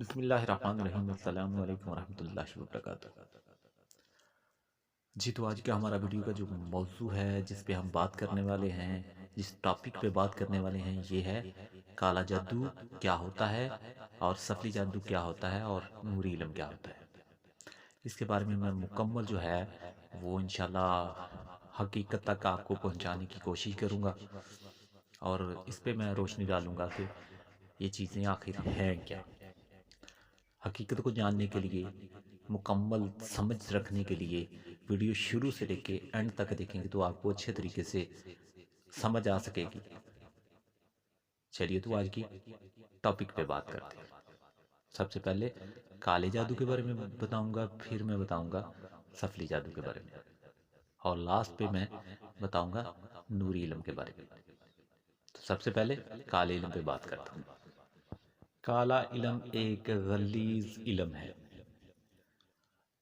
بسم اللہ الرحمن الرحیم۔ السلام علیکم ورحمۃ اللہ وبرکاتہ۔ جی تو آج کا ہمارا ویڈیو کا جو موضوع ہے، جس پہ ہم بات کرنے والے ہیں، جس ٹاپک پہ بات کرنے والے ہیں، یہ ہے کالا جادو کیا ہوتا ہے اور سفلی جادو کیا ہوتا ہے اور نوری علم کیا ہوتا ہے۔ اس کے بارے میں مکمل جو ہے وہ انشاءاللہ حقیقت تک آپ کو پہنچانے کی کوشش کروں گا، اور اس پہ میں روشنی ڈالوں گا کہ یہ چیزیں آخر ہیں کیا۔ حقیقت کو جاننے کے لیے، مکمل سمجھ رکھنے کے لیے ویڈیو شروع سے لے کے اینڈ تک دیکھیں گے تو آپ کو اچھے طریقے سے سمجھ آ سکے گی۔ چلیے تو آج کی ٹاپک پہ بات کرتے ہیں۔ سب سے پہلے کالے جادو کے بارے میں بتاؤں گا، پھر میں بتاؤں گا سفلی جادو کے بارے میں، اور لاسٹ پہ میں بتاؤں گا نوری علم کے بارے میں۔ تو سب سے پہلے کالے علم پہ بات کرتا ہوں۔ کالا علم ایک غلیظ علم ہے،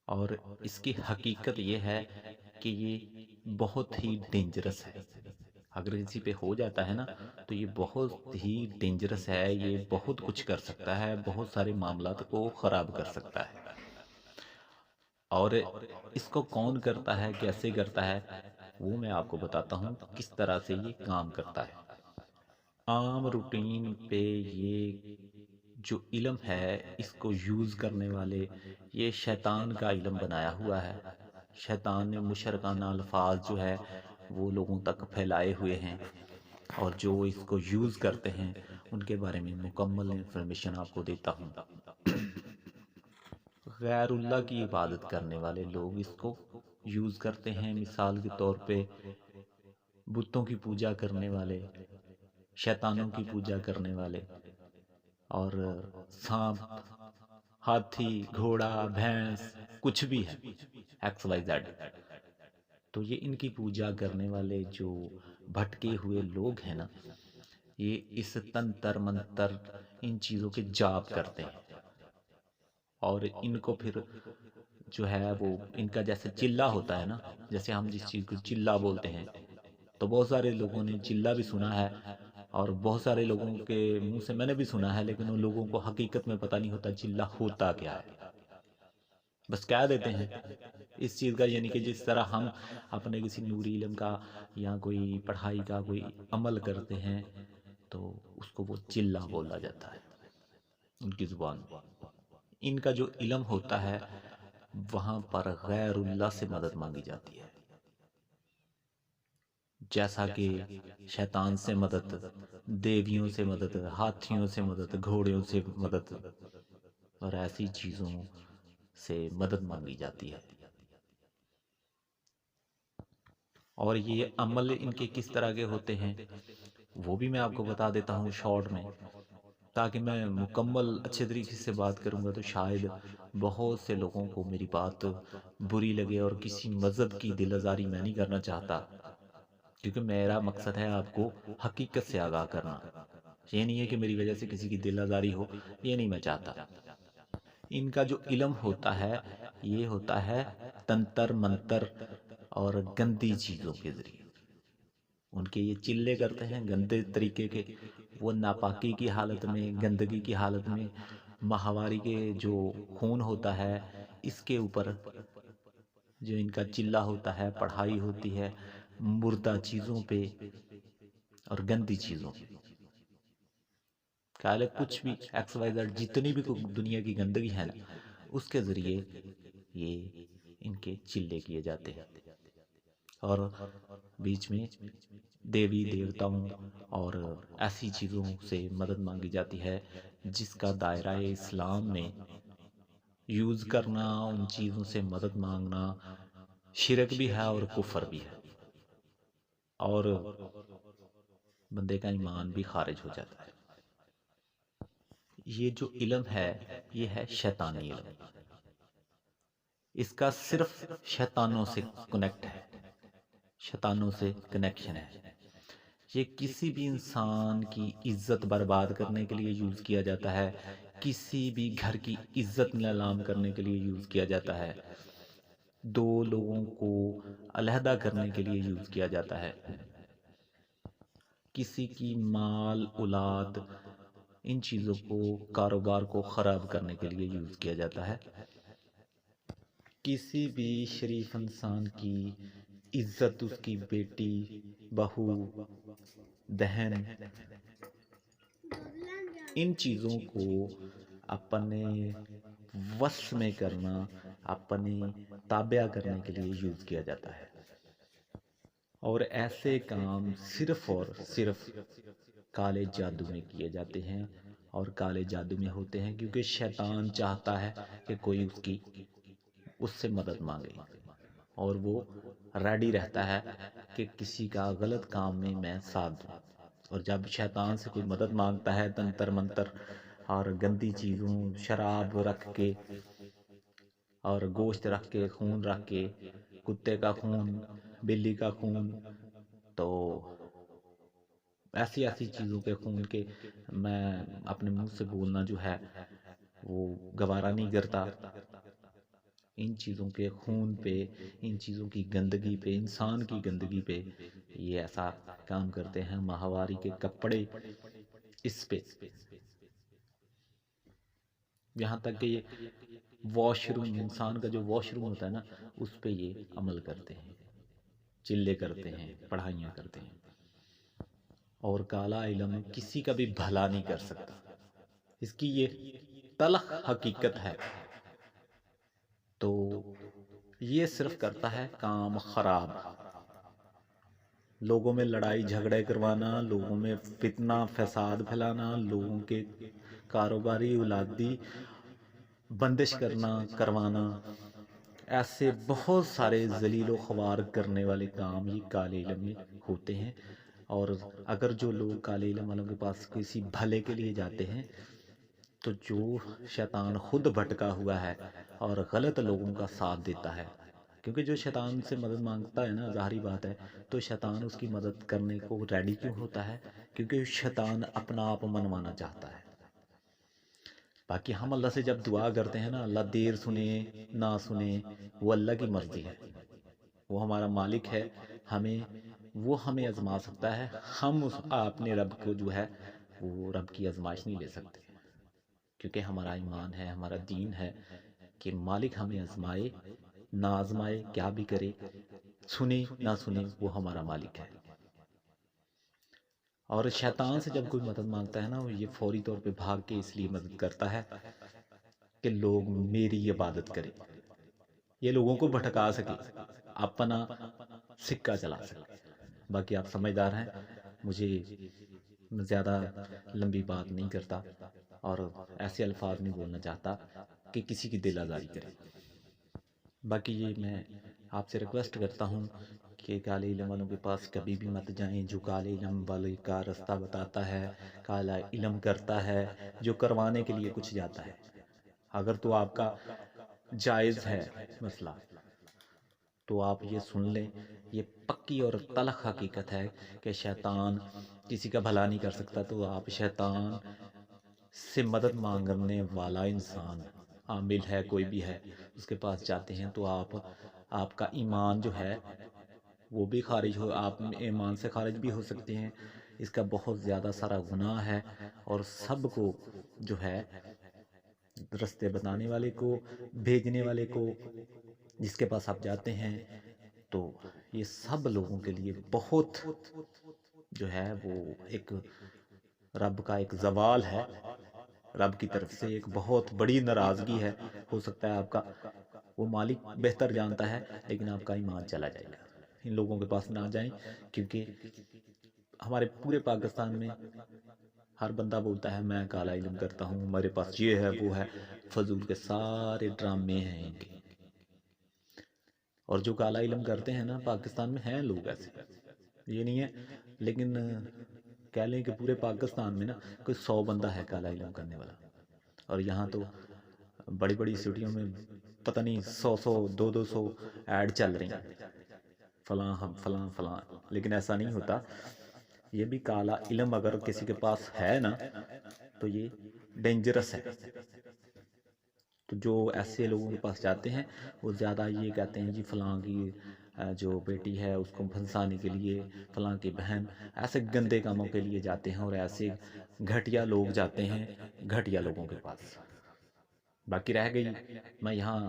اور اس کی حقیقت یہ ہے کہ یہ بہت ہی ڈینجرس ہے۔ اگر کسی پہ ہو جاتا ہے نا تو یہ بہت ہی ڈینجرس ہے، یہ بہت کچھ کر سکتا ہے، بہت سارے معاملات کو خراب کر سکتا ہے۔ اور اس کو کون کرتا ہے، کیسے کرتا ہے، وہ میں آپ کو بتاتا ہوں کس طرح سے یہ کام کرتا ہے۔ عام روٹین پہ یہ جو علم ہے، اس کو یوز کرنے والے یہ شیطان کا علم بنایا ہوا ہے۔ شیطان نے مشرکانہ الفاظ جو ہے وہ لوگوں تک پھیلائے ہوئے ہیں، اور جو اس کو یوز کرتے ہیں ان کے بارے میں مکمل انفارمیشن آپ کو دیتا ہوں۔ غیر اللہ کی عبادت کرنے والے لوگ اس کو یوز کرتے ہیں، مثال کے طور پہ بتوں کی پوجا کرنے والے، شیطانوں کی پوجا کرنے والے، اور سانپ، ہاتھی، گھوڑا، بھینس، کچھ بھی ہے، ایکس وائی زیڈ، تو یہ ان کی پوجا کرنے والے جو بھٹکے ہوئے لوگ ہیں نا، یہ اس تنتر منتر ان چیزوں کے جاپ کرتے ہیں، اور ان کو پھر جو ہے وہ ان کا جیسے چلہ ہوتا ہے نا، جیسے ہم جس چیز کو چلہ بولتے ہیں، تو بہت سارے لوگوں نے چلہ بھی سنا ہے، اور بہت سارے لوگوں کے منہ سے میں نے بھی سنا ہے، لیکن ان لوگوں کو حقیقت میں پتہ نہیں ہوتا چلہ ہوتا کیا ہے، بس کہہ دیتے ہیں اس چیز کا، یعنی کہ جس طرح ہم اپنے کسی نوری علم کا یا کوئی پڑھائی کا کوئی عمل کرتے ہیں تو اس کو وہ چلہ بولا جاتا ہے ان کی زبان میں۔ ان کا جو علم ہوتا ہے وہاں پر غیر اللہ سے مدد مانگی جاتی ہے، جیسا کہ شیطان سے مدد، دیویوں سے مدد، ہاتھیوں سے مدد، گھوڑیوں سے مدد، اور ایسی چیزوں سے مدد مانگی جاتی ہے۔ اور یہ عمل ان کے کس طرح کے ہوتے ہیں وہ بھی میں آپ کو بتا دیتا ہوں شارٹ میں، تاکہ میں مکمل اچھے طریقے سے بات کروں گا تو شاید بہت سے لوگوں کو میری بات بری لگے، اور کسی مذہب کی دل آزاری میں نہیں کرنا چاہتا، کیونکہ میرا مقصد ہے آپ کو حقیقت سے آگاہ کرنا۔ یہ نہیں ہے کہ میری وجہ سے کسی کی دل آزاری ہو، یہ نہیں میں چاہتا۔ ان کا جو علم ہوتا ہے یہ ہوتا ہے تنتر منتر اور گندی چیزوں کے ذریعے۔ ان کے یہ چلے کرتے ہیں گندے طریقے کے، وہ ناپاکی کی حالت میں، گندگی کی حالت میں، ماہواری کے جو خون ہوتا ہے اس کے اوپر جو ان کا چلہ ہوتا ہے، پڑھائی ہوتی ہے مردہ چیزوں پہ اور گندی چیزوں پہ، کہہ کچھ بھی ایکس وائی زیڈ جتنی بھی دنیا کی گندگی ہے نا، اس کے ذریعے یہ ان کے چلے کیے جاتے ہیں، اور بیچ میں دیوی دیوتاؤں اور ایسی چیزوں سے مدد مانگی جاتی ہے جس کا دائرہ اسلام میں یوز کرنا، ان چیزوں سے مدد مانگنا شرک بھی ہے اور کفر بھی ہے، اور بندے کا ایمان بھی خارج ہو جاتا ہے۔ یہ جو علم ہے یہ ہے شیطانی علم، اس کا صرف شیطانوں سے کنیکٹ ہے، شیطانوں سے کنیکشن ہے۔ یہ کسی بھی انسان کی عزت برباد کرنے کے لیے یوز کیا جاتا ہے، کسی بھی گھر کی عزت نیلام کرنے کے لیے یوز کیا جاتا ہے، دو لوگوں کو علیحدہ کرنے کے لیے یوز کیا جاتا ہے، کسی کی مال اولاد ان چیزوں کو کاروبار کو خراب کرنے کے لیے یوز کیا جاتا ہے۔ کسی بھی شریف انسان کی عزت، اس کی بیٹی، بہو، بہن، ان چیزوں کو اپنے وصف میں کرنا، اپنے تابع کرنے کے لیے یوز کیا جاتا ہے۔ اور ایسے کام صرف اور صرف کالے جادو میں کیے جاتے ہیں، اور کالے جادو میں ہوتے ہیں کیونکہ شیطان چاہتا ہے کہ کوئی اس سے مدد مانگے، اور وہ ریڈی رہتا ہے کہ کسی کا غلط کام میں میں ساتھ دوں۔ اور جب شیطان سے کوئی مدد مانگتا ہے تنتر منتر اور گندی چیزوں، شراب رکھ کے اور گوشت رکھ کے، خون رکھ کے، کتے کا خون، بلی کا خون، تو ایسی ایسی چیزوں کے خون کے میں اپنے منہ سے بولنا جو ہے وہ گوارا نہیں کرتا۔ ان چیزوں کے خون پہ، ان چیزوں کی گندگی پہ، انسان کی گندگی پہ یہ ایسا کام کرتے ہیں۔ ماہواری کے کپڑے اس پہ، یہاں تک کہ یہ واش روم، انسان کا جو واش روم ہوتا ہے نا، اس پہ یہ عمل کرتے ہیں، چلے کرتے ہیں، پڑھائیاں کرتے ہیں۔ اور کالا علم کسی کا بھی بھلا نہیں کر سکتا، اس کی یہ تلخ حقیقت ہے۔ تو یہ صرف کرتا ہے کام خراب، لوگوں میں لڑائی جھگڑے کروانا، لوگوں میں فتنہ فساد پھیلانا، لوگوں کے کاروباری اولادی بندش کروانا، ایسے بہت سارے ذلیل و خوار کرنے والے کام یہ کالے علم میں ہوتے ہیں۔ اور اگر جو لوگ کالے علم والوں کے پاس کسی بھلے کے لیے جاتے ہیں، تو جو شیطان خود بھٹکا ہوا ہے اور غلط لوگوں کا ساتھ دیتا ہے، کیونکہ جو شیطان سے مدد مانگتا ہے نا، ظاہری بات ہے، تو شیطان اس کی مدد کرنے کو ریڈی کیوں ہوتا ہے؟ کیونکہ شیطان اپنا آپ منوانا چاہتا ہے۔ باقی ہم اللہ سے جب دعا کرتے ہیں نا، اللہ دیر سنے نہ سنے، وہ اللہ کی مرضی ہے، وہ ہمارا مالک ہے، وہ ہمیں آزما سکتا ہے۔ ہم اپنے رب کو جو ہے وہ رب کی آزمائش نہیں لے سکتے، کیونکہ ہمارا ایمان ہے، ہمارا دین ہے کہ مالک ہمیں آزمائے نہ آزمائے، کیا بھی کرے، سنے نہ سنے، وہ ہمارا مالک ہے۔ اور شیطان سے جب کوئی مدد مانگتا ہے نا، وہ یہ فوری طور پہ بھاگ کے اس لیے مدد کرتا ہے کہ لوگ میری عبادت کریں، یہ لوگوں کو بھٹکا سکے، اپنا سکہ چلا سکے۔ باقی آپ سمجھدار ہیں، مجھے زیادہ لمبی بات نہیں کرتا اور ایسے الفاظ نہیں بولنا چاہتا کہ کسی کی دل آزاری کرے۔ باقی یہ میں آپ سے ریکویسٹ کرتا ہوں کہ کالے علم والوں کے پاس کبھی بھی مت جائیں۔ جو کالے علم والے کا رستہ بتاتا ہے، کالا علم کرتا ہے، جو کروانے کے لیے کچھ جاتا ہے، اگر تو آپ کا جائز ہے مسئلہ تو آپ یہ سن لیں، یہ پکی اور تلخ حقیقت ہے کہ شیطان کسی کا بھلا نہیں کر سکتا۔ تو آپ شیطان سے مدد مانگنے والا انسان، عامل ہے کوئی بھی ہے، اس کے پاس جاتے ہیں تو آپ کا ایمان جو ہے وہ بھی خارج ہو، آپ ایمان سے خارج بھی ہو سکتے ہیں۔ اس کا بہت زیادہ سارا گناہ ہے، اور سب کو جو ہے رستے بتانے والے کو، بھیجنے والے کو، جس کے پاس آپ جاتے ہیں، تو یہ سب لوگوں کے لیے بہت جو ہے وہ ایک رب کا ایک زوال ہے، رب کی طرف سے ایک بہت بڑی ناراضگی ہے۔ ہو سکتا ہے آپ کا وہ مالک بہتر جانتا ہے، لیکن آپ کا ایمان چلا جائے گا۔ ان لوگوں کے پاس نہ جائیں، کیونکہ ہمارے پورے پاکستان میں ہر بندہ بولتا ہے میں کالا علم کرتا ہوں، میرے پاس یہ ہے وہ ہے، فضول کے سارے ڈرامے ہیں ان کے۔ اور جو کالا علم کرتے ہیں نا، پاکستان میں ہیں لوگ ایسے، یہ نہیں ہے، لیکن کہہ لیں کہ پورے پاکستان میں نا کوئی 100 بندہ ہے کالا علم کرنے والا۔ اور یہاں تو بڑی بڑی سٹیوں میں پتہ نہیں 100 200 ایڈ چل رہی ہیں، فلاں ہم فلاں فلاں، لیکن ایسا نہیں ہوتا۔ یہ بھی کالا علم اگر کسی کے پاس ہے نا، تو یہ ڈینجرس ہے۔ تو جو ایسے لوگوں کے پاس جاتے ہیں، وہ زیادہ یہ کہتے ہیں جی فلاں کی جو بیٹی ہے اس کو پھنسانے کے لیے، فلاں کی بہن، ایسے گندے کاموں کے لیے جاتے ہیں، اور ایسے گھٹیا لوگ جاتے ہیں گھٹیا لوگوں کے پاس۔ باقی رہ گئی، میں یہاں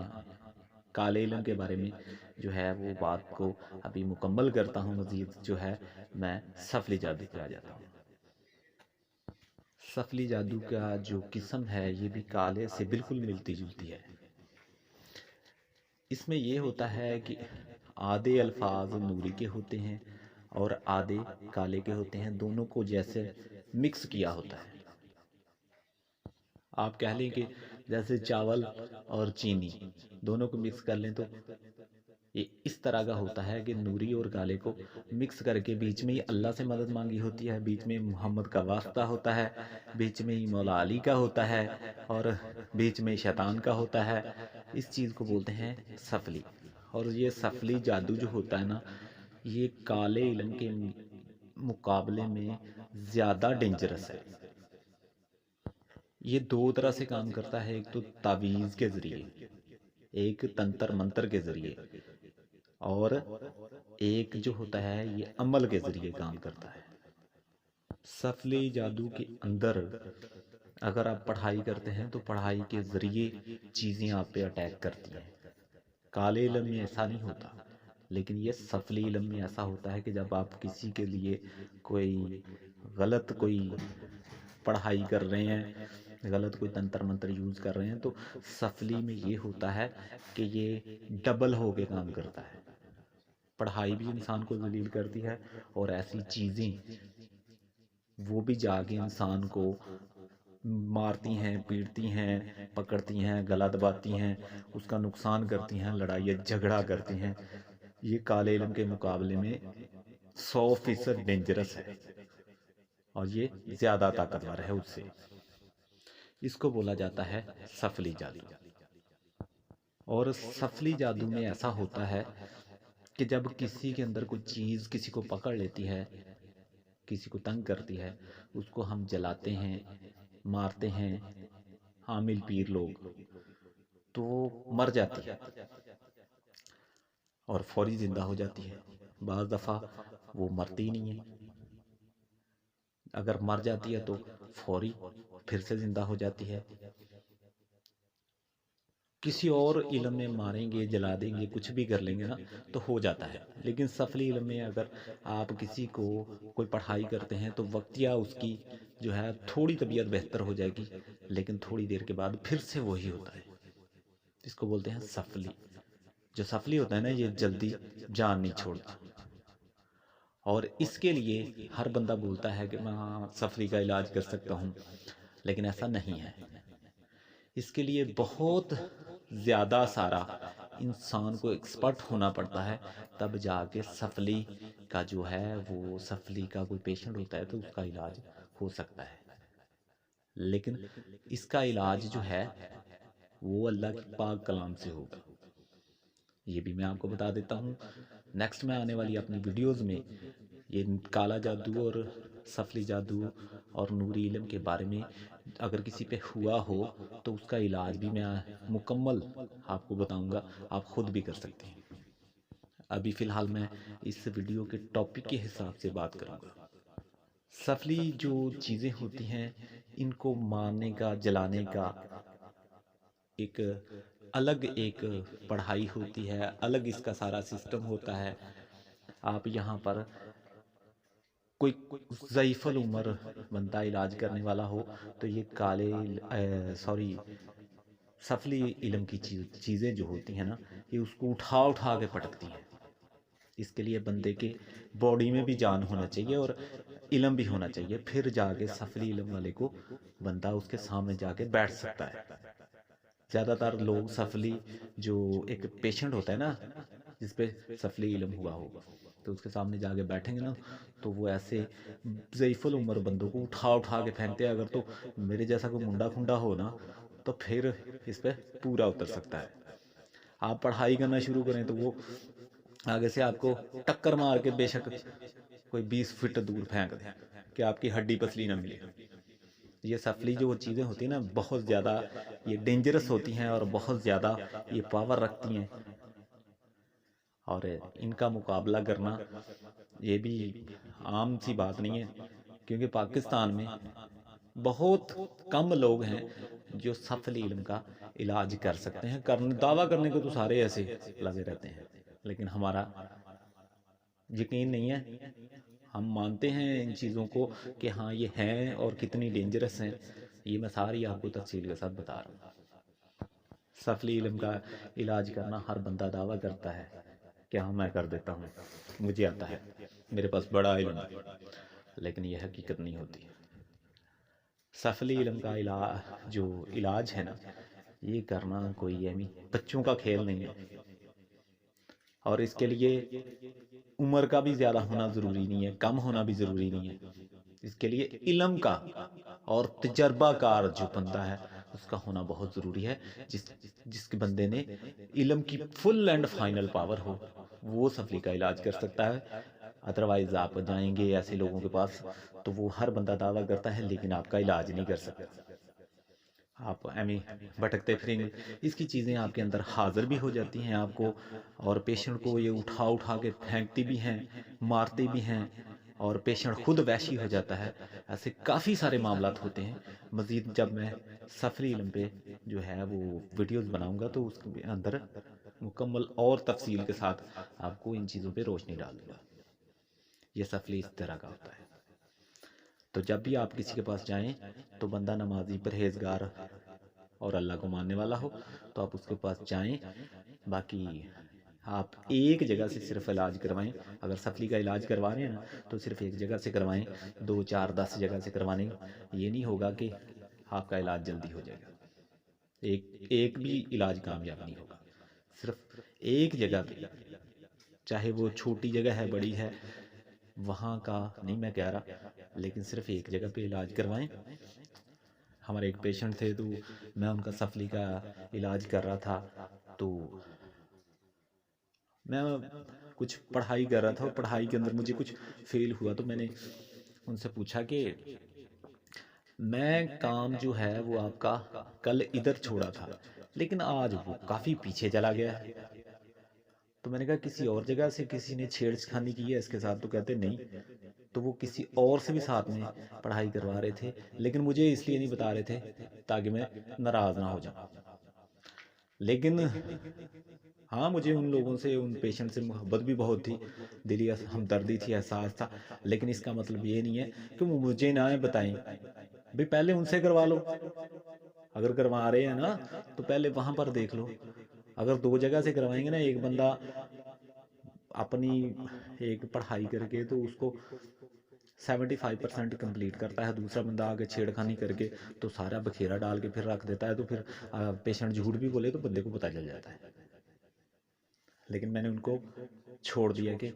کالے علم کے بارے میں جو ہے وہ بات کو ابھی مکمل کرتا ہوں، مزید جو ہے میں سفلی جادو پہ آ جاتا ہوں۔ سفلی جادو کا جو قسم ہے یہ بھی کالے سے بالکل ملتی جلتی ہے۔ اس میں یہ ہوتا ہے کہ آدھے الفاظ نوری کے ہوتے ہیں اور آدھے کالے کے ہوتے ہیں، دونوں کو جیسے مکس کیا ہوتا ہے۔ آپ کہہ لیں کہ جیسے چاول اور چینی دونوں کو مکس کر لیں تو یہ اس طرح کا ہوتا ہے کہ نوری اور کالے کو مکس کر کے بیچ میں ہی اللہ سے مدد مانگی ہوتی ہے، بیچ میں محمد کا واسطہ ہوتا ہے، بیچ میں ہی مولا علی کا ہوتا ہے، اور بیچ میں شیطان کا ہوتا ہے۔ اس چیز کو بولتے ہیں سفلی۔ اور یہ سفلی جادو جو ہوتا ہے نا، یہ کالے علم کے مقابلے میں زیادہ ڈینجرس ہے۔ یہ دو طرح سے کام کرتا ہے، ایک تو تعویذ کے ذریعے، ایک تنتر منتر کے ذریعے، اور ایک جو ہوتا ہے یہ عمل کے ذریعے کام کرتا ہے۔ سفلی جادو کے اندر اگر آپ پڑھائی کرتے ہیں تو پڑھائی کے ذریعے چیزیں آپ پہ اٹیک کرتی ہیں۔ کالے علم میں ایسا نہیں ہوتا، لیکن یہ سفلی علم میں ایسا ہوتا ہے کہ جب آپ کسی کے لیے کوئی غلط کوئی پڑھائی کر رہے ہیں، غلط کوئی تنتر منتر یوز کر رہے ہیں، تو سفلی میں یہ ہوتا ہے کہ یہ ڈبل ہو کے کام کرتا ہے۔ پڑھائی بھی انسان کو ذلیل کرتی ہے، اور ایسی چیزیں وہ بھی جا کے انسان کو مارتی ہیں، پیٹتی ہیں، پکڑتی ہیں، گلا دباتی ہیں، اس کا نقصان کرتی ہیں، لڑائی جھگڑا کرتی ہیں۔ یہ کالے علم کے مقابلے میں 100% ڈینجرس ہے، اور یہ زیادہ طاقتور ہے اس سے۔ اس کو بولا جاتا ہے سفلی جادو۔ اور سفلی جادو میں ایسا ہوتا ہے کہ جب کسی کے اندر کوئی چیز کسی کو پکڑ لیتی ہے، کسی کو تنگ کرتی ہے، اس کو ہم جلاتے ہیں، مارتے ہیں، حامل پیر لوگ، تو وہ مر جاتی ہے اور فوری زندہ ہو جاتی ہے۔ بعض دفعہ وہ مرتی نہیں ہے، اگر مر جاتی ہے تو فوری پھر سے زندہ ہو جاتی ہے۔ کسی اور علم میں ماریں گے، جلا دیں گے، کچھ بھی کر لیں گے نا تو ہو جاتا ہے، لیکن سفلی علم میں اگر آپ کسی کو کوئی پڑھائی کرتے ہیں تو وقتیہ اس کی جو ہے تھوڑی طبیعت بہتر ہو جائے گی، لیکن تھوڑی دیر کے بعد پھر سے وہی ہوتا ہے۔ اس کو بولتے ہیں سفلی۔ جو سفلی ہوتا ہے نا یہ جلدی جان نہیں چھوڑتا، اور اس کے لیے ہر بندہ بولتا ہے کہ میں سفلی کا علاج کر سکتا ہوں، لیکن ایسا نہیں ہے۔ اس کے لیے بہت زیادہ سارا انسان کو ایکسپرٹ ہونا پڑتا ہے، تب جا کے سفلی کا جو ہے وہ سفلی کا کوئی پیشنٹ ہوتا ہے تو اس کا علاج ہو سکتا ہے۔ لیکن اس کا علاج جو ہے وہ اللہ کی پاک کلام سے ہوگا، یہ بھی میں آپ کو بتا دیتا ہوں۔ نیکسٹ میں آنے والی اپنی ویڈیوز میں یہ کالا جادو اور سفلی جادو اور نوری علم کے بارے میں اگر کسی پہ ہوا ہو تو اس کا علاج بھی میں مکمل آپ کو بتاؤں گا، آپ خود بھی کر سکتے ہیں۔ ابھی فی الحال میں اس ویڈیو کے ٹاپک کے حساب سے بات کروں گا۔ سفلی جو چیزیں ہوتی ہیں ان کو مارنے کا، جلانے کا ایک الگ ایک پڑھائی ہوتی ہے، الگ اس کا سارا سسٹم ہوتا ہے۔ آپ یہاں پر کوئی ضعیف العمر بندہ علاج کرنے والا ہو تو یہ سفلی علم کی چیزیں جو ہوتی ہیں نا یہ اس کو اٹھا اٹھا کے پٹکتی ہیں۔ اس کے لیے بندے کے باڈی میں بھی جان ہونا چاہیے اور علم بھی ہونا چاہیے، پھر جا کے سفلی علم والے کو بندہ اس کے سامنے جا کے بیٹھ سکتا ہے۔ زیادہ تر لوگ سفلی جو ایک پیشنٹ ہوتا ہے نا جس پہ سفلی علم ہوا ہو تو اس کے سامنے جا کے بیٹھیں گے نا تو وہ ایسے ضعیف العمر بندوں کو اٹھا اٹھا کے پھینکتے ہیں۔ اگر تو میرے جیسا کوئی منڈا کھنڈا ہو نا تو پھر اس پہ پورا اتر سکتا ہے۔ آپ پڑھائی کرنا شروع کریں تو وہ آگے سے آپ کو ٹکر مار کے بے شک کوئی 20 فٹ دور پھینک دیں کہ آپ کی ہڈی پسلی نہ ملے۔ یہ سفلی جو چیزیں ہوتی ہیں نا بہت زیادہ یہ ڈینجرس ہوتی ہیں اور بہت زیادہ یہ پاور رکھتی ہیں۔ اور ان کا مقابلہ کرنا یہ بھی عام سی بات نہیں ہے، کیونکہ پاکستان میں بہت کم لوگ ہیں جو سفل علم کا علاج کر سکتے ہیں۔ دعویٰ کرنے کو تو سارے ایسے لگے رہتے ہیں، لیکن ہمارا یقین نہیں ہے۔ ہم مانتے ہیں ان چیزوں کو کہ ہاں یہ ہیں اور کتنی ڈینجرس ہیں، یہ میں ساری آپ کو تفصیل کے ساتھ بتا رہا ہوں۔ سفلی علم کا علاج کرنا ہر بندہ دعویٰ کرتا ہے کہ ہاں میں کر دیتا ہوں، مجھے آتا ہے، میرے پاس بڑا علم ہے، لیکن یہ حقیقت نہیں ہوتی۔ سفلی علم کا جو علاج ہے نا، یہ کرنا کوئی بچوں کا کھیل نہیں ہے، اور اس کے لیے عمر کا بھی زیادہ ہونا ضروری نہیں ہے، کم ہونا بھی ضروری نہیں ہے۔ اس کے لیے علم کا اور تجربہ کار جو بندہ ہے اس کا ہونا بہت ضروری ہے، جس کے بندے نے علم کی فل اینڈ فائنل پاور ہو، وہ سفلی کا علاج کر سکتا ہے۔ ادروائز آپ جائیں گے ایسے لوگوں کے پاس تو وہ ہر بندہ دعویٰ کرتا ہے لیکن آپ کا علاج نہیں کر سکتا۔ آپ بھٹکتے پھریں گے، اس کی چیزیں آپ کے اندر حاضر بھی ہو جاتی ہیں آپ کو، اور پیشنٹ کو یہ اٹھا کے پھینکتی بھی ہیں، مارتے بھی ہیں، اور پیشنٹ خود وحشی ہو جاتا ہے۔ ایسے کافی سارے معاملات ہوتے ہیں۔ مزید جب میں سفری علم پہ جو ہے وہ ویڈیوز بناؤں گا تو اس کے اندر مکمل اور تفصیل کے ساتھ آپ کو ان چیزوں پہ روشنی ڈال دوں گا۔ یہ سفلی اس طرح کا ہوتا ہے۔ تو جب بھی آپ کسی کے پاس جائیں تو بندہ نمازی، پرہیزگار اور اللہ کو ماننے والا ہو تو آپ اس کے پاس جائیں۔ باقی آپ ایک جگہ سے صرف علاج کروائیں۔ اگر سفلی کا علاج کروا رہے ہیں نا تو صرف ایک جگہ سے کروائیں، 2 4 10 جگہ سے کروانے یہ نہیں ہوگا کہ آپ کا علاج جلدی ہو جائے گا۔ ایک بھی علاج کامیاب نہیں ہوگا۔ صرف ایک جگہ پہ، چاہے وہ چھوٹی جگہ ہے بڑی ہے، وہاں کا نہیں میں کہہ رہا، لیکن صرف ایک جگہ پہ علاج کروائیں۔ ہمارے ایک پیشنٹ تھے تو میں ان کا سفلی کا علاج کر رہا تھا، تو میں کچھ پڑھائی کر رہا تھا اور پڑھائی کے اندر مجھے کچھ فیل ہوا، تو میں نے ان سے پوچھا کہ میں کام جو ہے وہ آپ کا کل ادھر چھوڑا تھا لیکن آج وہ کافی پیچھے چلا گیا ہے۔ تو میں نے کہا کسی اور جگہ سے کسی نے چھیڑ خانی کی ہے اس کے ساتھ؟ تو کہتے نہیں، تو وہ کسی اور سے بھی ساتھ میں پڑھائی کروا رہے تھے لیکن مجھے اس لیے نہیں بتا رہے تھے تاکہ میں ناراض نہ ہو جاؤں۔ لیکن ہاں، مجھے ان لوگوں سے، ان پیشنٹ سے محبت بھی بہت تھی، دلی ہمدردی تھی، احساس تھا، لیکن اس کا مطلب یہ نہیں ہے کہ وہ مجھے نہ بتائیں بھی پہلے ان سے کروا لو۔ اگر کروا رہے ہیں نا تو پہلے وہاں پر دیکھ لو۔ اگر 2 جگہ سے کروائیں گے نا، ایک بندہ اپنی ایک پڑھائی کر کے تو اس کو 75% کمپلیٹ کرتا ہے، دوسرا بندہ آگے چھیڑ خانی کر کے تو سارا بکھیرا ڈال کے پھر رکھ دیتا ہے، تو پھر پیشنٹ جھوٹ بھی بولے تو بندے کو پتہ چل جاتا ہے۔ لیکن میں نے ان کو چھوڑ دیا کہ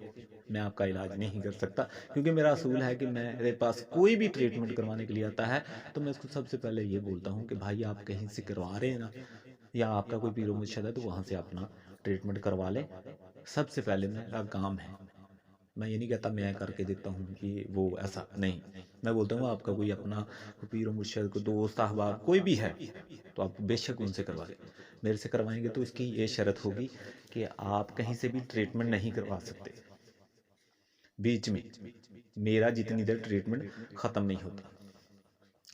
میں آپ کا علاج نہیں کر سکتا، کیونکہ میرا اصول ہے کہ میرے پاس کوئی بھی ٹریٹمنٹ کروانے کے لیے آتا ہے تو میں اس کو سب سے پہلے یہ بولتا ہوں کہ بھائی آپ کہیں سے کروا رہے ہیں نا، یا آپ کا کوئی پیر و مرشد ہے تو وہاں سے اپنا ٹریٹمنٹ کروا لیں۔ سب سے پہلے میرا کام ہے، میں یہ نہیں کہتا میں کر کے دیتا ہوں کہ وہ ایسا نہیں، میں بولتا ہوں آپ کا کوئی اپنا پیر و مرشد، کوئی دوست احباب کوئی بھی ہے تو آپ بے شک ان سے کروا لیں۔ میرے سے کروائیں گے تو اس کی یہ شرط ہوگی کہ آپ کہیں سے بھی ٹریٹمنٹ نہیں کروا سکتے بیچ میں، میرا جتنی دیر ٹریٹمنٹ ختم نہیں ہوتا،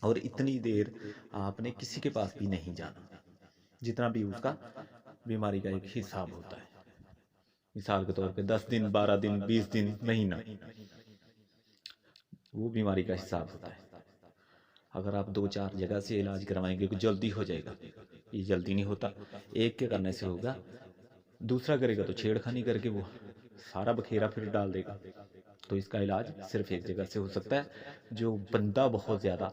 اور اتنی دیر آپ نے کسی کے پاس بھی نہیں جانا، جتنا بھی اس کا بیماری کا ایک حساب ہوتا ہے۔ مثال کے طور پہ 10 دن، 12 دن، 20 دن، مہینہ، وہ بیماری کا حساب ہوتا ہے۔ اگر آپ 2 4 جگہ سے علاج کروائیں گے تو جلدی ہو جائے گا، یہ جلدی نہیں ہوتا، ایک کے کرنے سے ہوگا، دوسرا کرے گا تو چھیڑ خانی کر کے وہ سارا بکھیرا پھر ڈال دے گا۔ تو اس کا علاج صرف ایک جگہ سے ہو سکتا ہے، جو بندہ بہت زیادہ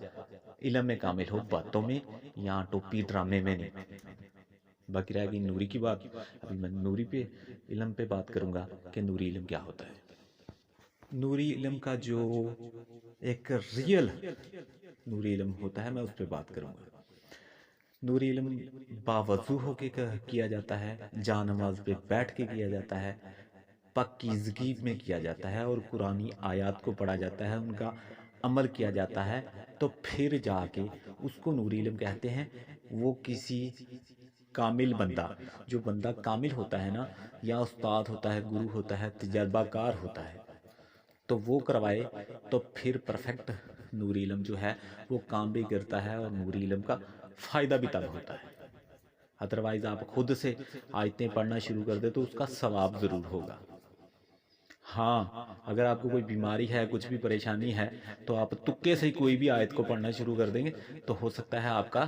علم میں کامل ہو، باتوں میں یا ٹوپی ڈرامے میں نہیں۔ باقی رہ گئی نوری کی بات، ابھی میں نوری پہ علم پہ بات کروں گا کہ نوری علم کیا ہوتا ہے۔ نوری علم کا جو ایک ریئل نوری علم ہوتا ہے میں اس پہ بات کروں گا۔ نوری علم باوضو ہو کے کیا جاتا ہے، جا نماز پہ بیٹھ کے کیا جاتا ہے، پاکیزگی میں کیا جاتا ہے، اور قرآنی آیات کو پڑھا جاتا ہے، ان کا عمل کیا جاتا ہے، تو پھر جا کے اس کو نوری علم کہتے ہیں۔ وہ کسی کامل بندہ، جو بندہ کامل ہوتا ہے نا، یا استاد ہوتا ہے، گرو ہوتا ہے، تجربہ کار ہوتا ہے، تو وہ کروائے تو پھر پرفیکٹ نور علم جو ہے وہ کام بھی کرتا ہے، اور نور علم کا فائدہ بھی تب ہوتا ہے۔ ادروائز آپ خود سے آیتیں پڑھنا شروع کر دیں تو اس کا ثواب ضرور ہوگا۔ ہاں، اگر آپ کو کوئی بیماری ہے، کچھ بھی پریشانی ہے، تو آپ تکے سے کوئی بھی آیت کو پڑھنا شروع کر دیں گے تو ہو سکتا ہے آپ کا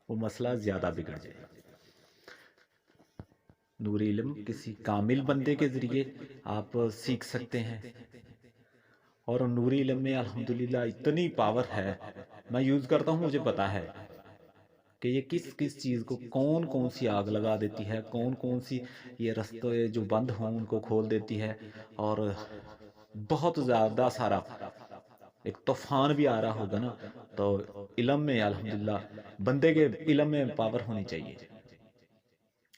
وہ مسئلہ زیادہ بگڑ جائے۔ نور علم کسی کامل بندے کے ذریعے آپ سیکھ سکتے ہیں، اور نور علم میں الحمدللہ اتنی پاور ہے، میں یوز کرتا ہوں، مجھے پتا ہے کہ یہ کس کس چیز کو کون کون سی آگ لگا دیتی ہے، کون کون سی یہ رستے جو بند ہوں ان کو کھول دیتی ہے، اور بہت زیادہ سارا ایک طوفان بھی آ رہا ہوگا نا، تو علم میں الحمدللہ بندے کے علم میں پاور ہونی چاہیے۔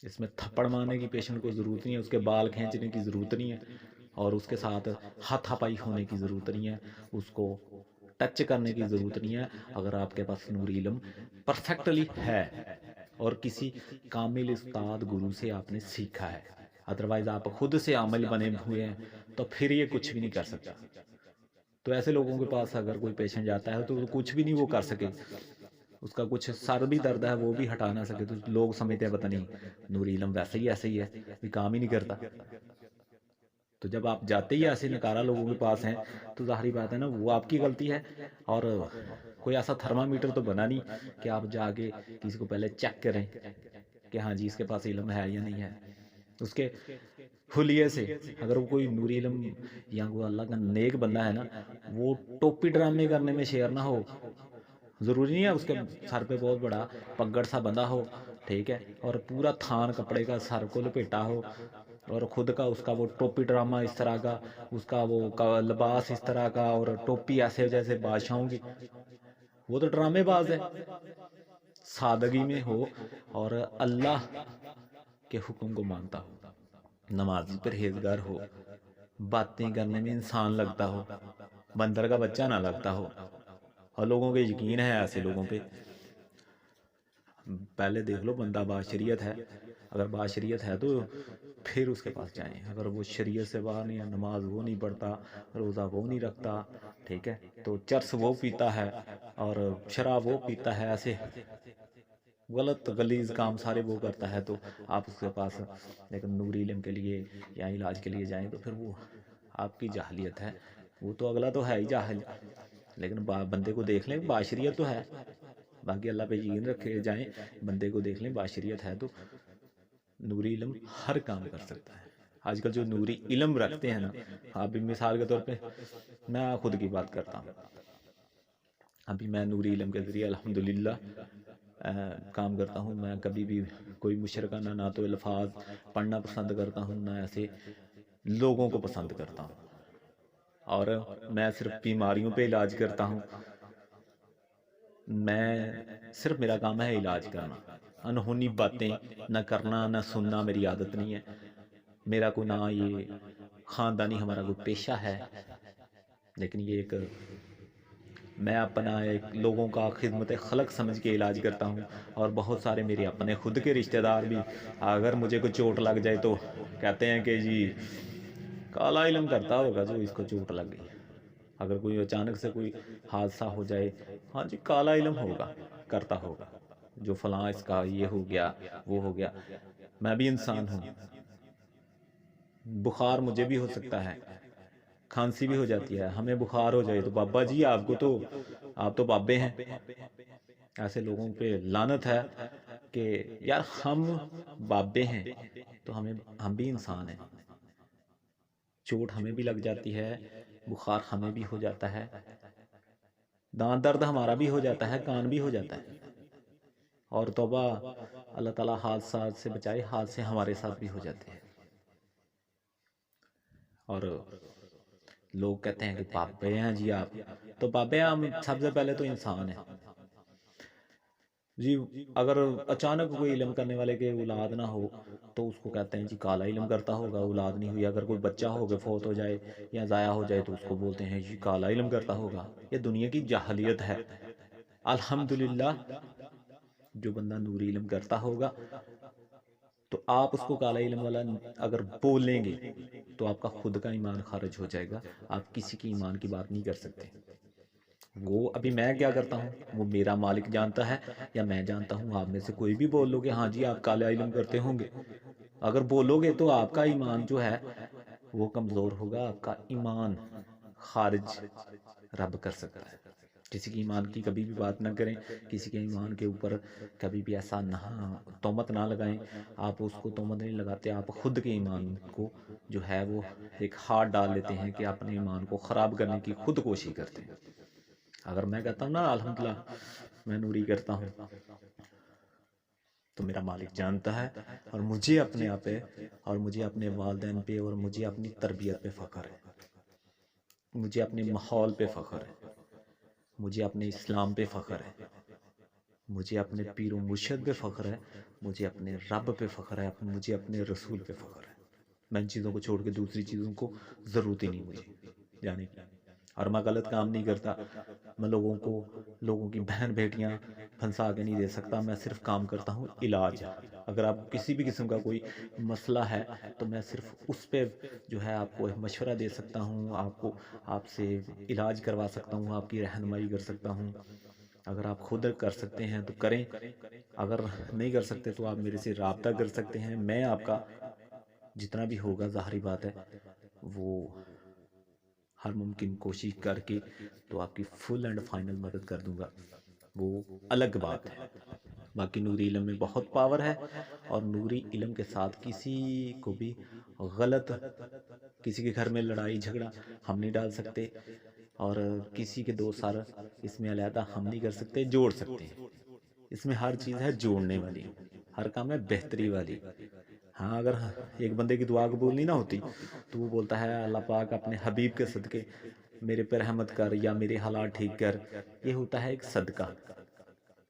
اس میں تھپڑ مارنے کی پیشنٹ کو ضرورت نہیں ہے، اس کے بال کھینچنے کی ضرورت نہیں ہے، اور اس کے ساتھ ہاتھ ہپائی ہونے کی ضرورت نہیں ہے، اس کو ٹچ کرنے کی ضرورت نہیں ہے، اگر آپ کے پاس نور علم پرفیکٹلی ہے اور کسی کامل استاد گرو سے آپ نے سیکھا ہے۔ ادروائز آپ خود سے عمل بنے ہوئے ہیں تو پھر یہ کچھ بھی نہیں کر سکتا۔ تو ایسے لوگوں کے پاس اگر کوئی پیشنٹ جاتا ہے تو کچھ بھی نہیں وہ کر سکے، اس کا کچھ سر بھی درد ہے وہ بھی ہٹا نہ سکے، تو لوگ سمجھتے ہیں پتہ نہیں نور علم ویسے ہی ایسے ہی ہے، یہ کام ہی نہیں کرتا۔ تو جب آپ جاتے ہی ایسے نکارا لوگوں کے پاس ہیں تو ظاہری بات ہے نا وہ آپ کی غلطی ہے، اور کوئی ایسا تھرمامیٹر تو بنا نہیں کہ آپ جا کے کسی کو پہلے چیک کریں کہ ہاں جی اس کے پاس علم ہے یا نہیں ہے۔ اس کے حلیے سے اگر وہ کوئی نور علم یا کوئی اللہ کا نیک بندہ ہے نا، وہ ٹوپی ڈرامے کرنے میں شیر نہ ہو، ضروری نہیں ہے اس کے سر پہ بہت بڑا پگڑ سا بندہ ہو، ٹھیک ہے، اور پورا تھان کپڑے کا سر کو لپیٹا ہو، اور خود کا اس کا وہ ٹوپی ڈرامہ اس طرح کا، اس کا وہ لباس اس طرح کا، اور ٹوپی ایسے جیسے بادشاہوں کی، وہ تو ڈرامے باز ہے۔ سادگی میں ہو اور اللہ کے حکم کو مانتا ہو، نمازی پرہیزگار ہو، باتیں کرنے میں انسان لگتا ہو، بندر کا بچہ نہ لگتا ہو، اور لوگوں کے یقین ہے ایسے لوگوں پہ۔ پہلے دیکھ لو بندہ باشریت ہے، اگر باشریت ہے تو پھر اس کے پاس جائیں، اگر وہ شریعت سے باہر نہیں ہے، نماز وہ نہیں پڑھتا، روزہ وہ نہیں رکھتا، ٹھیک ہے، تو چرس وہ پیتا ہے اور شراب وہ پیتا ہے، ایسے غلط غلیظ کام سارے وہ کرتا ہے، تو آپ اس کے پاس لیکن نور علم کے لیے یا علاج کے لیے جائیں تو پھر وہ آپ کی جاہلیت ہے، وہ تو اگلا تو ہے ہی جاہل، لیکن بندے کو دیکھ لیں باشریت تو ہے، باقی اللہ پہ یقین رکھے جائیں، بندے کو دیکھ لیں باشریت ہے تو نوری علم ہر کام کر سکتا ہے۔ آج کل جو نوری علم رکھتے ہیں نا، آپ بھی مثال کے طور پہ میں خود کی بات کرتا ہوں، ابھی میں نوری علم کے ذریعے الحمدللہ کام کرتا ہوں، میں کبھی بھی کوئی مشرکانہ نہ تو الفاظ پڑھنا پسند کرتا ہوں، نہ ایسے لوگوں کو پسند کرتا ہوں، اور میں صرف بیماریوں پہ علاج کرتا ہوں، میں صرف میرا کام ہے علاج کرنا، انہونی باتیں نہ کرنا نہ سننا میری عادت نہیں ہے، میرا کوئی نہ یہ خاندانی ہمارا کوئی پیشہ ہے، لیکن یہ ایک میں اپنا ایک لوگوں کا خدمت خلق سمجھ کے علاج کرتا ہوں، اور بہت سارے میرے اپنے خود کے رشتہ دار بھی اگر مجھے کوئی چوٹ لگ جائے تو کہتے ہیں کہ جی کالا علم کرتا ہوگا جو اس کو چوٹ لگ گئی، اگر کوئی اچانک سے کوئی حادثہ ہو جائے، ہاں جی کالا علم ہوگا کرتا ہوگا جو فلاں اس کا یہ ہو گیا وہ ہو گیا، میں بھی انسان ہوں، بخار مجھے بھی ہو سکتا ہے، کھانسی بھی ہو جاتی ہے، ہمیں بخار ہو جائے تو بابا جی آپ تو بابے ہیں، ایسے لوگوں پہ لعنت ہے کہ یار ہم بابے ہیں تو ہم بھی انسان ہیں، چوٹ ہمیں بھی لگ جاتی ہے، بخار ہمیں بھی ہو جاتا ہے، دانت درد ہمارا بھی ہو جاتا ہے، کان بھی ہو جاتا ہے، اور توبہ اللہ تعالیٰ حادثات سے بچائے، حادثے ہمارے ساتھ بھی ہو جاتے ہیں، اور لوگ کہتے ہیں کہ بابے ہیں جی آپ، تو بابے ہم سب سے پہلے تو انسان ہیں جی، اگر اچانک کوئی علم کرنے والے کے اولاد نہ ہو تو اس کو کہتے ہیں جی کالا علم کرتا ہوگا، اولاد نہیں ہوئی، اگر کوئی بچہ ہو کے فوت ہو جائے یا ضائع ہو جائے تو اس کو بولتے ہیں جی کالا علم کرتا ہوگا، یہ دنیا کی جاہلیت ہے۔ الحمدللہ جو بندہ نوری علم کرتا ہوگا تو آپ اس کو کالا علم والا اگر بولیں گے تو آپ کا خود کا ایمان خارج ہو جائے گا، آپ کسی کی ایمان کی بات نہیں کر سکتے۔ وہ ابھی میں کیا کرتا ہوں وہ میرا مالک جانتا ہے یا میں جانتا ہوں، آپ میں سے کوئی بھی بول لو گے ہاں جی آپ کالا علم کرتے ہوں گے، اگر بولو گے تو آپ کا ایمان جو ہے وہ کمزور ہوگا، آپ کا ایمان خارج رب کر سکتا ہے۔ کسی کی ایمان کی کبھی بھی بات نہ کریں، کسی کے ایمان کے اوپر کبھی بھی ایسا نہ تہمت نہ لگائیں، آپ اس کو تہمت نہیں لگاتے، آپ خود کے ایمان کو جو ہے وہ ایک ہاتھ ڈال لیتے ہیں کہ اپنے ایمان کو خراب کرنے کی خود کوشش کرتے ہیں۔ اگر میں کہتا ہوں نا الحمدللہ میں نوری کرتا ہوں تو میرا مالک جانتا ہے، اور مجھے اپنے آپ پہ اور مجھے اپنے والدین پہ اور مجھے اپنی تربیت پہ فخر ہے، مجھے اپنے ماحول پہ فخر ہے، مجھے اپنے اسلام پہ فخر ہے، مجھے اپنے پیر و مرشد پہ فخر ہے، مجھے اپنے رب پہ فخر ہے، مجھے اپنے رسول پہ فخر ہے۔ میں ان چیزوں کو چھوڑ کے دوسری چیزوں کو ضرورت ہی نہیں مجھے جانے کی، اور میں غلط کام نہیں کرتا، میں لوگوں کی بہن بیٹیاں پھنسا کے نہیں دے سکتا، میں صرف کام کرتا ہوں علاج۔ اگر آپ کسی بھی قسم کا کوئی مسئلہ ہے تو میں صرف اس پہ جو ہے آپ کو مشورہ دے سکتا ہوں، آپ سے علاج کروا سکتا ہوں، آپ کی رہنمائی کر سکتا ہوں۔ اگر آپ خود کر سکتے ہیں تو کریں، اگر نہیں کر سکتے تو آپ میرے سے رابطہ کر سکتے ہیں، میں آپ کا جتنا بھی ہوگا ظاہری بات ہے وہ ہر ممکن کوشش کر کے تو آپ کی فل اینڈ فائنل مدد کر دوں گا، وہ الگ بات ہے۔ باقی نوری علم میں بہت پاور ہے، اور نوری علم کے ساتھ کسی کو بھی غلط، کسی کے گھر میں لڑائی جھگڑا ہم نہیں ڈال سکتے، اور کسی کے دو سر اس میں علیحدہ ہم نہیں کر سکتے، جوڑ سکتے ہیں۔ اس میں ہر چیز ہے جوڑنے والی، ہر کام ہے بہتری والی۔ ہاں اگر ایک بندے کی دعا قبول نہیں نہ ہوتی تو وہ بولتا ہے اللہ پاک اپنے حبیب کے صدقے میرے پر رحمت کر یا میرے حالات ٹھیک کر، یہ ہوتا ہے ایک صدقہ۔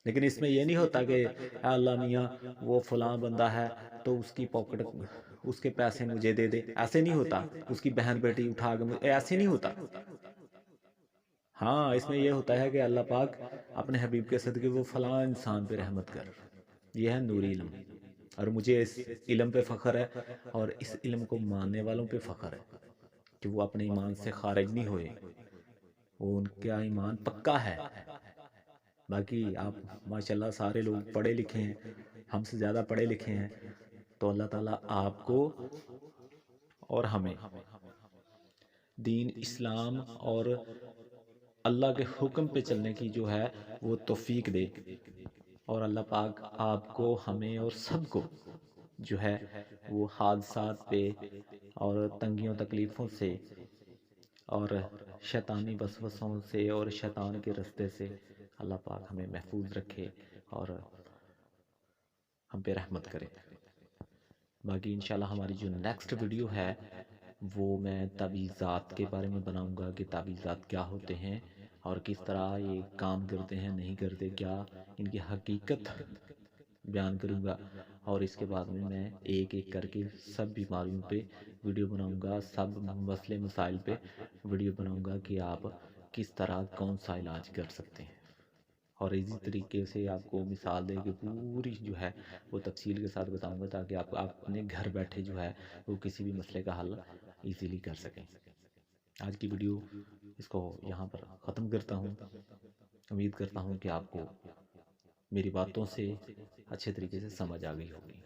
لیکن اس میں یہ نہیں ہوتا کہ اے اللہ میاں وہ فلاں بندہ ہے تو اس کی پاکٹ اس کے پیسے مجھے دے دے، ایسے نہیں ہوتا، اس کی بہن بیٹی اٹھا کے ایسے نہیں ہوتا۔ ہاں اس میں یہ ہوتا ہے کہ اللہ پاک اپنے حبیب کے صدقے وہ فلاں انسان پہ رحمت کر، یہ ہے نوری علم۔ اور مجھے اس علم پہ فخر ہے، اور اس علم کو ماننے والوں پہ فخر ہے کہ وہ اپنے ایمان سے خارج نہیں ہوئے، وہ ان کا ایمان پکا ہے۔ باقی آپ ماشاءاللہ سارے لوگ پڑھے لکھے ہیں، ہم سے زیادہ پڑھے لکھے ہیں، تو اللہ تعالیٰ آپ کو اور ہمیں دین اسلام اور اللہ کے حکم پہ چلنے کی جو ہے وہ توفیق دے، اور اللہ پاک آپ کو، ہمیں اور سب کو جو ہے وہ حادثات پہ اور تنگیوں تکلیفوں سے اور شیطانی وسوسوں سے اور شیطان کے رستے سے اللہ پاک ہمیں محفوظ رکھے اور ہم پہ رحمت کرے۔ باقی انشاءاللہ ہماری جو نیکسٹ ویڈیو ہے وہ میں تعویذات کے بارے میں بناؤں گا کہ تعویذات کیا ہوتے ہیں اور کس طرح یہ کام کرتے ہیں، نہیں کرتے، کیا ان کی حقیقت بیان کروں گا، اور اس کے بعد میں ایک ایک کر کے سب بیماریوں پہ ویڈیو بناؤں گا، سب مسئلے مسائل پہ ویڈیو بناؤں گا کہ آپ کس طرح کون سا علاج کر سکتے ہیں، اور اسی طریقے سے آپ کو مثال دے کے پوری جو ہے وہ تفصیل کے ساتھ بتاؤں گا تاکہ آپ اپنے گھر بیٹھے جو ہے وہ کسی بھی مسئلے کا حل ایزیلی کر سکیں۔ آج کی ویڈیو اس کو یہاں پر ختم کرتا ہوں، امید کرتا ہوں کہ آپ کو میری باتوں سے اچھے طریقے سے سمجھ آ گئی ہوگی۔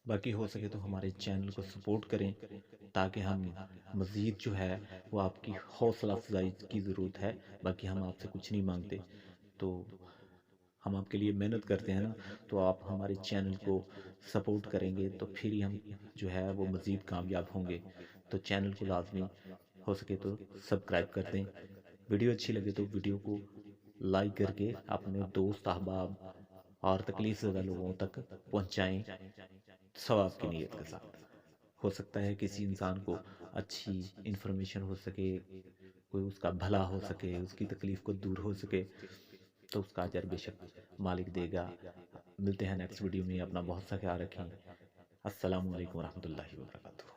باقی ہو سکے تو ہمارے چینل کو سپورٹ کریں تاکہ ہم مزید جو ہے وہ آپ کی حوصلہ افزائی کی ضرورت ہے، باقی ہم آپ سے کچھ نہیں مانگتے، تو ہم آپ کے لیے محنت کرتے ہیں نا، تو آپ ہمارے چینل کو سپورٹ کریں گے تو پھر ہی ہم جو ہے وہ مزید کامیاب ہوں گے۔ تو چینل کو لازمی ہو سکے تو سبسکرائب کر دیں، ویڈیو اچھی لگے تو ویڈیو کو لائک کر کے اپنے دوست احباب اور تکلیف زدہ لوگوں تک پہنچائیں ثواب کی نیت کے ساتھ۔ ہو سکتا ہے کسی انسان کو اچھی انفارمیشن ہو سکے، کوئی اس کا بھلا ہو سکے، اس کی تکلیف کو دور ہو سکے، تو اس کا اجر بے شک مالک دے گا۔ ملتے ہیں نیکسٹ ویڈیو میں، اپنا بہت سا خیال رکھیں۔ السلام علیکم ورحمۃ اللہ وبرکاتہ۔